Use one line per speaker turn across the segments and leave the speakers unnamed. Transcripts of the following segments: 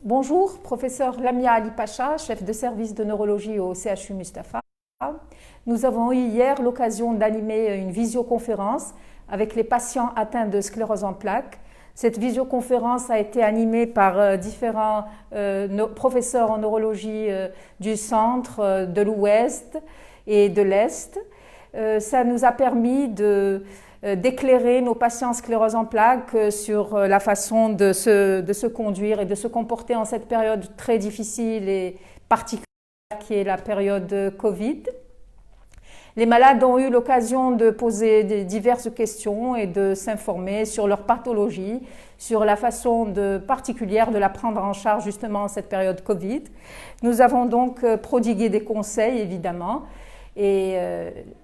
Bonjour, professeur Lamia Ali Pacha, chef de service de neurologie au CHU Mustapha. Nous avons eu hier l'occasion d'animer une visioconférence avec les patients atteints de sclérose en plaques. Cette visioconférence a été animée par différents professeurs en neurologie du centre, de l'Ouest et de l'Est. Ça nous a permis d'éclairer nos patients sclérose en plaques sur la façon de se conduire et de se comporter en cette période très difficile et particulière qui est la période Covid. Les malades ont eu l'occasion de poser diverses questions et de s'informer sur leur pathologie, sur la façon particulière de la prendre en charge justement en cette période Covid. Nous avons donc prodigué des conseils évidemment et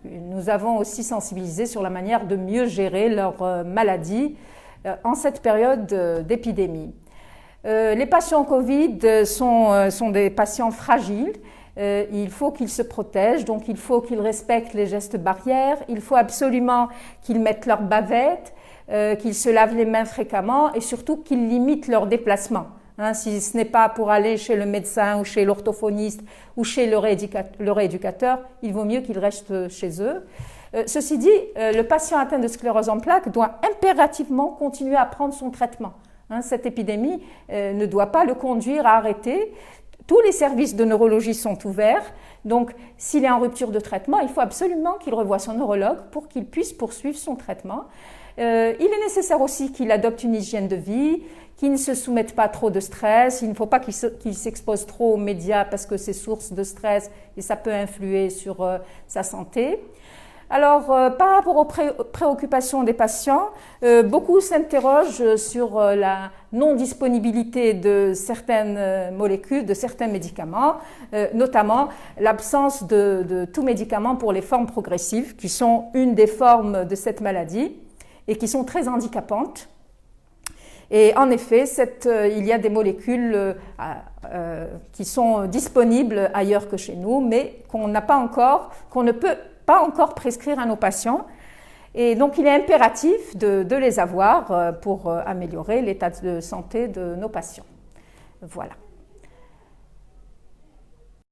nous avons aussi sensibilisé sur la manière de mieux gérer leur maladie en cette période d'épidémie. Les patients Covid sont des patients fragiles. Il faut qu'ils se protègent, donc il faut qu'ils respectent les gestes barrières, il faut absolument qu'ils mettent leur bavette, qu'ils se lavent les mains fréquemment et surtout qu'ils limitent leurs déplacements. Si ce n'est pas pour aller chez le médecin ou chez l'orthophoniste ou chez le rééducateur, il vaut mieux qu'ils restent chez eux. Ceci dit, le patient atteint de sclérose en plaques doit impérativement continuer à prendre son traitement. Cette épidémie ne doit pas le conduire à arrêter. Tous les services de neurologie sont ouverts, donc s'il est en rupture de traitement, il faut absolument qu'il revoie son neurologue pour qu'il puisse poursuivre son traitement. Il est nécessaire aussi qu'il adopte une hygiène de vie, qu'il ne se soumette pas trop de stress, il ne faut pas qu'il s'expose trop aux médias parce que c'est source de stress et ça peut influer sur sa santé. Alors, par rapport aux préoccupations des patients, beaucoup s'interrogent sur la non-disponibilité de certaines molécules, de certains médicaments, notamment l'absence de tout médicament pour les formes progressives, qui sont une des formes de cette maladie et qui sont très handicapantes. Et en effet, il y a des molécules qui sont disponibles ailleurs que chez nous, mais qu'on ne peut pas encore prescrire à nos patients. Et donc, il est impératif de les avoir pour améliorer l'état de santé de nos patients. Voilà.